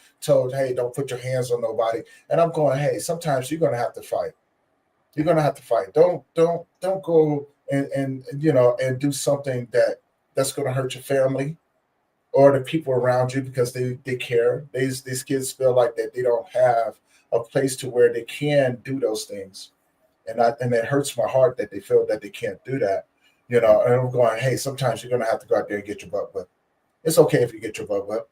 hey, don't put your hands on nobody. And I'm going, hey, sometimes you're gonna have to fight. You're gonna have to fight. Don't go and and do something that's gonna hurt your family or the people around you because they care. These kids feel like that they don't have a place to where they can do those things. And it hurts my heart that they feel that they can't do that. And I'm going, hey, sometimes you're gonna have to go out there and get your butt whipped. It's okay if you get your butt whipped.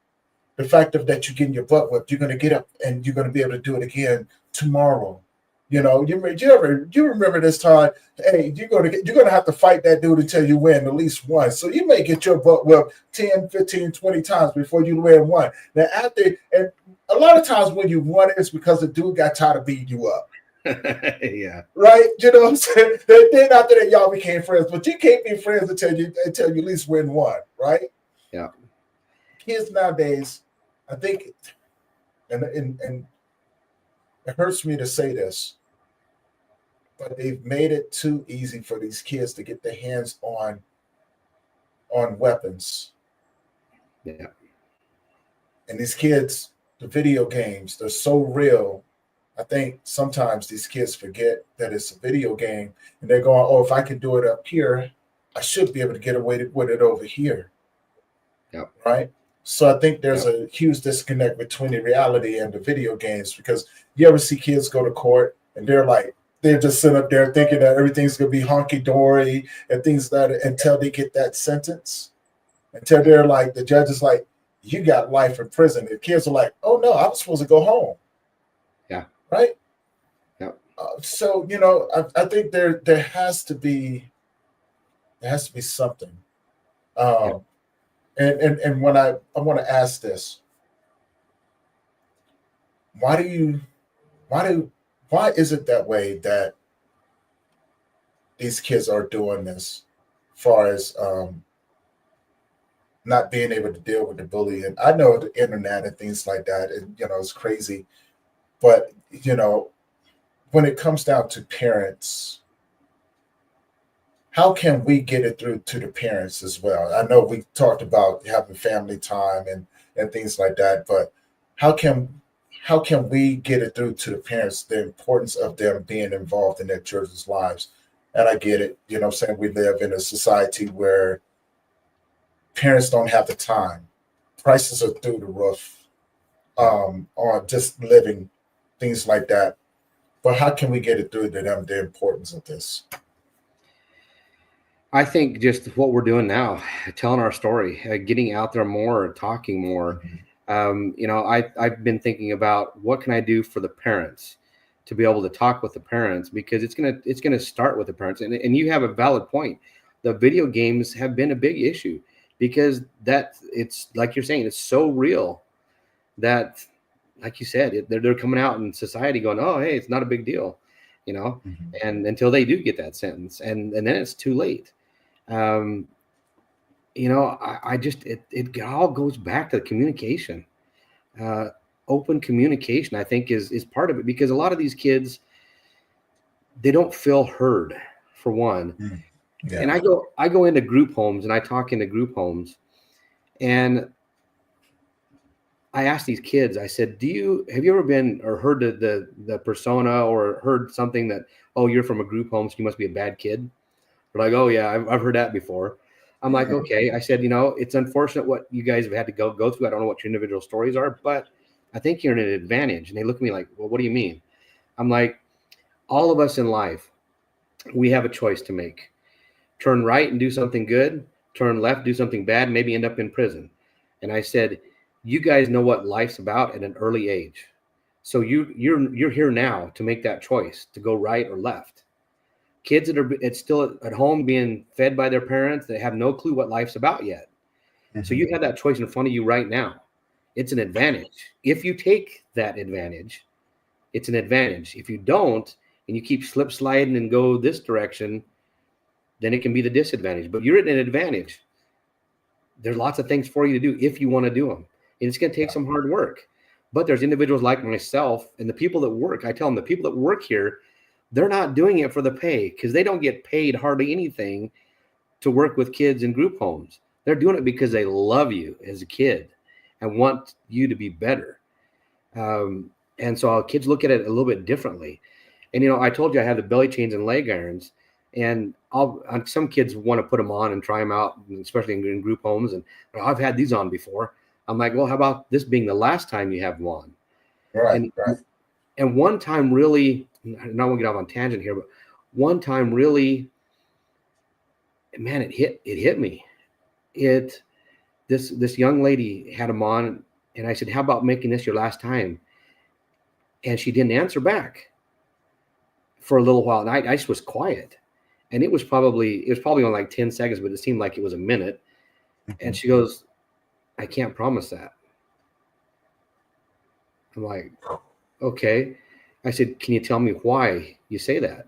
The fact of that you're getting your butt whipped, you're gonna get up and you're gonna be able to do it again tomorrow. You remember this time? Hey, you're gonna have to fight that dude until you win at least one. So you may get your butt whipped 10, 15, 20 times before you win one. Now and a lot of times when you won, it's because the dude got tired of beating you up. Yeah. Right? You know what I'm saying? Then after that, y'all became friends, but you can't be friends until you at least win one, right? Yeah. Kids nowadays, I think, and it hurts me to say this, but they've made it too easy for these kids to get their hands on weapons. Yeah. And these kids, the video games, they're so real. I think sometimes these kids forget that it's a video game and they're going, oh, if I can do it up here, I should be able to get away with it over here. Yeah. Right? So I think there's a huge disconnect between the reality and the video games, because you ever see kids go to court and they're just sitting up there thinking that everything's going to be honky-dory and things that until they get that sentence, until they're like, the judge is like, you got life in prison. The kids are like, oh no, I was supposed to go home. Yeah. Right? Yeah. So, I think there has to be something. And when I want to ask this, why is it that way that these kids are doing this, as far as not being able to deal with the bullying? I know the internet and things like that, and it's crazy, but when it comes down to parents, how can we get it through to the parents as well? I know we talked about having family time and things like that, but how can we get it through to the parents, the importance of them being involved in their children's lives? And I get it, I'm saying we live in a society where parents don't have the time. Prices are through the roof on just living, things like that. But how can we get it through to them, the importance of this? I think just what we're doing now, telling our story, getting out there more, talking more. I've been thinking about what can I do for the parents to be able to talk with the parents, because it's gonna start with the parents. And you have a valid point. The video games have been a big issue because it's like you're saying, it's so real that, like you said, they're coming out in society going, oh, hey, it's not a big deal, and until they do get that sentence, and then it's too late. I just, it all goes back to the communication. Open communication, I think, is part of it, because a lot of these kids, they don't feel heard, for one. Yeah. And I go into group homes and I talk into group homes, and I asked these kids, I said, have you ever been or heard the persona or heard something that, oh, you're from a group home, so you must be a bad kid? They're like, oh yeah, I've heard that before. I'm like, okay. I said, it's unfortunate what you guys have had to go through. I don't know what your individual stories are, but I think you're in an advantage. And they look at me like, well, what do you mean? I'm like, all of us in life, we have a choice to make. Turn right and do something good, turn left, do something bad, maybe end up in prison. And I said, you guys know what life's about at an early age. So you're here now to make that choice to go right or left. Kids it's still at home being fed by their parents, they have no clue what life's about yet. Mm-hmm. So you have that choice in front of you right now. It's an advantage. If you take that advantage, it's an advantage. If you don't, and you keep slip sliding and go this direction, then it can be the disadvantage. But you're at an advantage. There's lots of things for you to do if you want to do them. And it's going to take some hard work. But there's individuals like myself and the people that work. I tell them the people that work here, they're not doing it for the pay, because they don't get paid hardly anything to work with kids in group homes. They're doing it because they love you as a kid. I want you to be better. And so kids look at it a little bit differently. And, I told you I have the belly chains and leg irons, and some kids want to put them on and try them out, especially in group homes. And I've had these on before. I'm like, well, how about this being the last time you have them on? Right. And one time really, I don't want to get off on tangent here, but one time really, man, it hit me. This young lady had them on, and I said, how about making this your last time? And she didn't answer back for a little while. And I just was quiet. And it was probably only like 10 seconds, but it seemed like it was a minute. Mm-hmm. And she goes, I can't promise that. I'm like, okay. I said, can you tell me why you say that?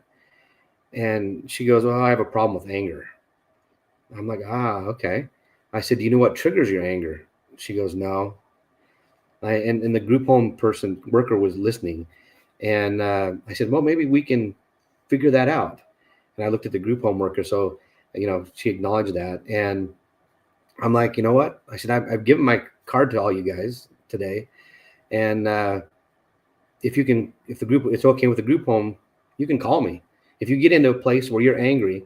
And she goes, well, I have a problem with anger. I'm like, okay. I said, do you know what triggers your anger? She goes, no. And the group home worker was listening. And I said, well, maybe we can figure that out. And I looked at the group home worker. So, she acknowledged that. And I'm like, you know what? I said, I've given my card to all you guys today. And if it's okay with the group home, you can call me. If you get into a place where you're angry,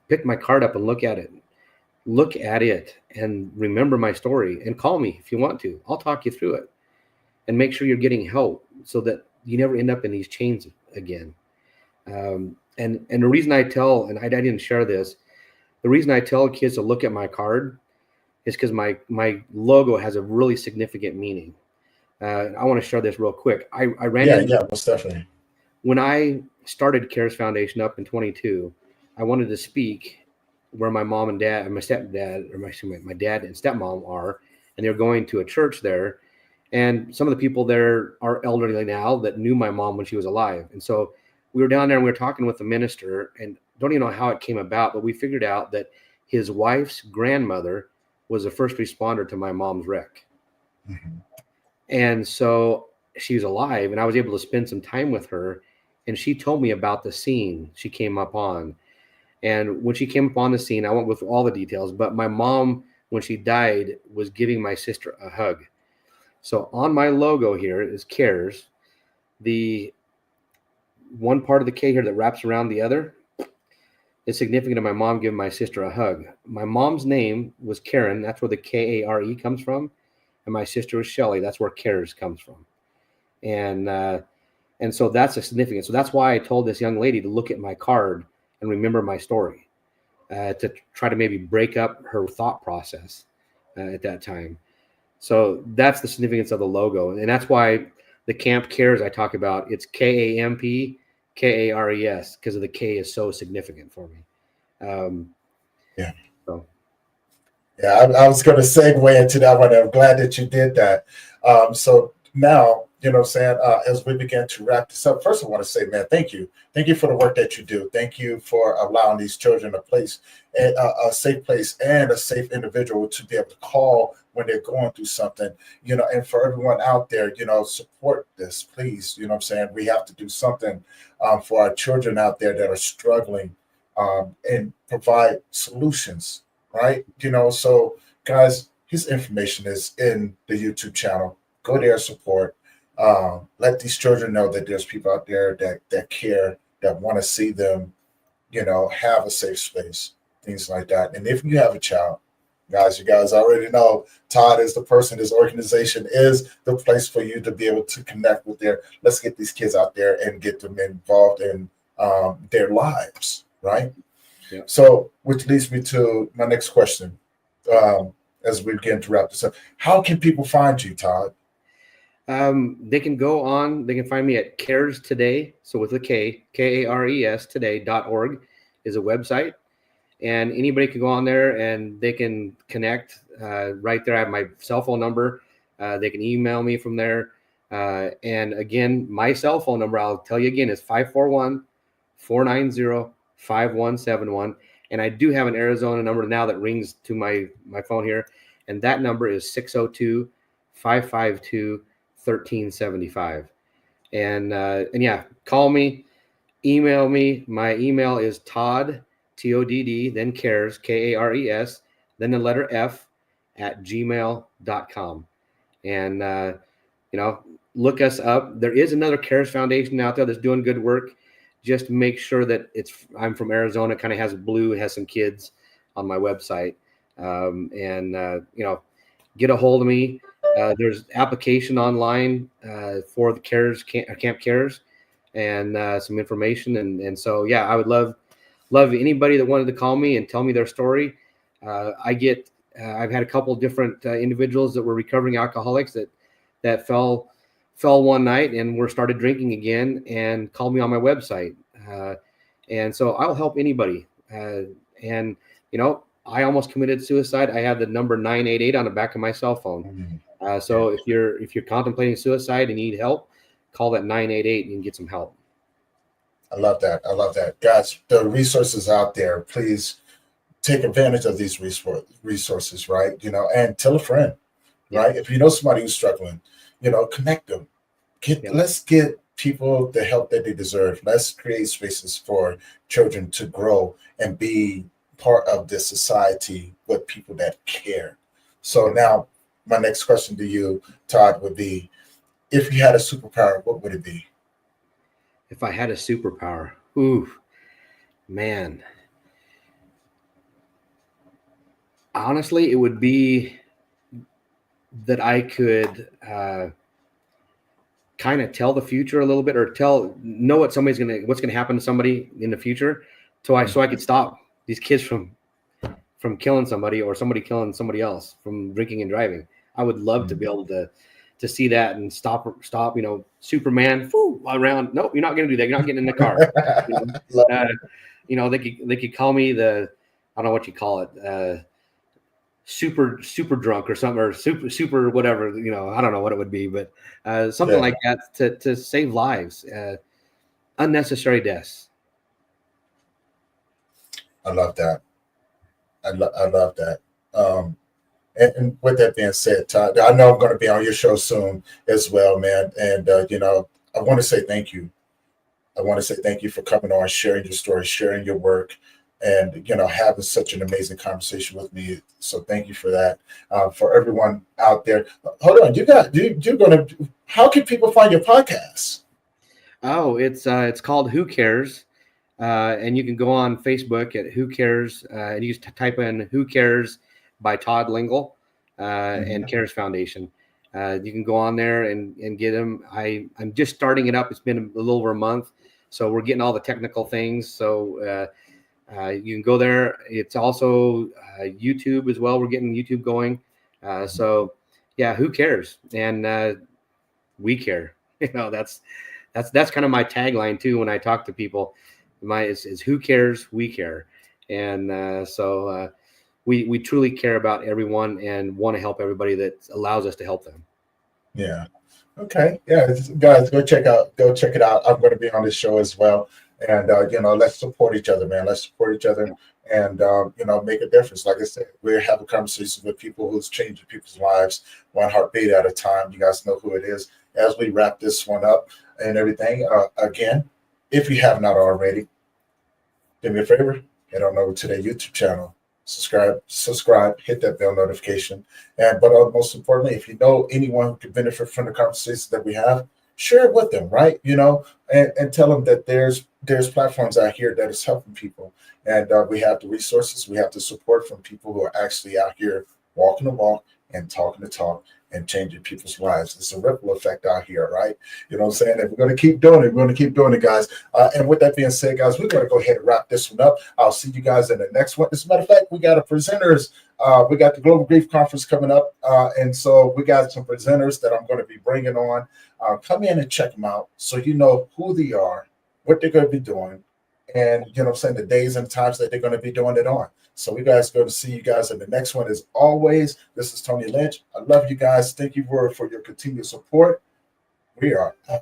pick my card up and look at it. Look at it and remember my story and call me if you want to. I'll talk you through it and make sure you're getting help so that you never end up in these chains again. And the reason I tell, and I didn't share this, the reason I tell kids to look at my card is because my logo has a really significant meaning. I want to share this real quick. I ran most definitely. When I started CARES Foundation up in 22, I wanted to speak where my mom and dad, and my stepdad, or my dad and stepmom are, and they're going to a church there. And some of the people there are elderly now that knew my mom when she was alive. And so we were down there and we were talking with the minister, and don't even know how it came about, but we figured out that his wife's grandmother was a first responder to my mom's wreck. Mm-hmm. And so she was alive, and I was able to spend some time with her, and she told me about the scene she came up on. And when she came up on the scene, I went with all the details, but my mom, when she died, was giving my sister a hug. So on my logo here is CARES. The one part of the K here that wraps around the other is significant of my mom giving my sister a hug. My mom's name was Karen. That's where the Kare comes from. And my sister was Shelly. That's where CARES comes from. And so that's a significance. So that's why I told this young lady to look at my card and remember my story, to try to maybe break up her thought process at that time. So that's the significance of the logo. And that's why the Camp CARES I talk about, it's KAMP KARES, because of the K is so significant for me. I was going to segue into that one. I'm glad that you did that. So now, as we begin to wrap this up, first I want to say, man, thank you. Thank you for the work that you do. Thank you for allowing these children a safe place and a safe individual to be able to call when they're going through something, and for everyone out there, support this, please. We have to do something for our children out there that are struggling, and provide solutions, right? So guys, his information is in the YouTube channel. Go there, support. Let these children know that there's people out there that care, that want to see them, have a safe space, things like that. And if you have a child, guys, you guys already know Todd is the person. This organization is the place for you to be able to connect with let's get these kids out there and get them involved in their lives, right? Yeah. So, which leads me to my next question. As we begin to wrap this up, how can people find you, Todd? They can find me at CARES Today. So with a K, KARES today.org is a website. And anybody can go on there and they can connect right there. I have my cell phone number. They can email me from there. And again, my cell phone number, I'll tell you again, is 541-490-5171. And I do have an Arizona number now that rings to my phone here. And that number is 602-552-1375. And yeah, call me, email me. My email is Todd, TODD, then CARES, KARES, then the letter F @gmail.com. And look us up. There is another CARES Foundation out there that's doing good work. Just make sure that I'm from Arizona. It kind of has blue. It has some kids on my website. Get a hold of me. There's application online for the CARES Camp CARES, and some information. And so, yeah, I would love anybody that wanted to call me and tell me their story. I've had a couple of different individuals that were recovering alcoholics that fell one night and were started drinking again and called me on my website. And so I'll help anybody. I almost committed suicide. I have the number 988 on the back of my cell phone. So if you're contemplating suicide and need help, call that 988 and get some help. I love that. Guys, the resources out there, please take advantage of these resources, right? And tell a friend, right? If you know somebody who's struggling, connect them. Let's get people the help that they deserve. Let's create spaces for children to grow and be part of this society with people that care. So now my next question to you, Todd, would be, if you had a superpower, what would it be? If I had a superpower, ooh, man. Honestly, it would be that I could kind of tell the future a little bit, or know what's gonna happen to somebody in the future, so I could stop these kids from killing somebody, or somebody killing somebody else from drinking and driving. I would love to be able to see that and stop, Superman around. Nope, you're not going to do that. You're not getting in the car. They could call me I don't know what you call it, super drunk or something, or super whatever. I don't know what it would be, but something like that to save lives, unnecessary deaths. I love that. I love that. And with that being said, Todd, I know I'm going to be on your show soon as well, man. And, I want to say thank you. I want to say thank you for coming on, sharing your story, sharing your work, and, having such an amazing conversation with me. So thank you for that. For everyone out there, hold on. How can people find your podcast? Oh, it's called Who Cares? And you can go on Facebook at Who Cares, and you just type in Who Cares by Todd Lingel and CARES Foundation. You can go on there and get them. I'm just starting it up. It's been a little over a month, so we're getting all the technical things. So you can go there. It's also YouTube as well. We're getting YouTube going. So yeah, Who Cares? And we care. That's kind of my tagline too when I talk to people. Is Who Cares? We care. And so we truly care about everyone and want to help everybody that allows us to help them. Yeah. Okay. Yeah, guys, go check it out. I'm going to be on this show as well. And, let's support each other, man. Let's support each other and, make a difference. Like I said, we're having conversations with people who's changing people's lives one heartbeat at a time. You guys know who it is. As we wrap this one up and everything, again, if you have not already, do me a favor, head on over to their YouTube channel, subscribe, hit that bell notification. But most importantly, if you know anyone who could benefit from the conversations that we have, share it with them, right? And tell them that there's platforms out here that is helping people. And we have the resources, we have the support from people who are actually out here walking the walk and talking the talk and changing people's lives. It's a ripple effect out here, right? You know what I'm saying? If we're going to keep doing it, we're going to keep doing it, guys. And with that being said, guys, we're going to go ahead and wrap this one up. I'll see you guys in the next one. As a matter of fact, we got a presenters. We got the Global Grief Conference coming up. And so we got some presenters that I'm going to be bringing on. Come in and check them out so you know who they are, what they're going to be doing, and, the days and times that they're going to be doing it on. So we guys go to see you guys in the next one. As always, this is Tony Lynch. I love you guys. Thank you for your continued support. We are out.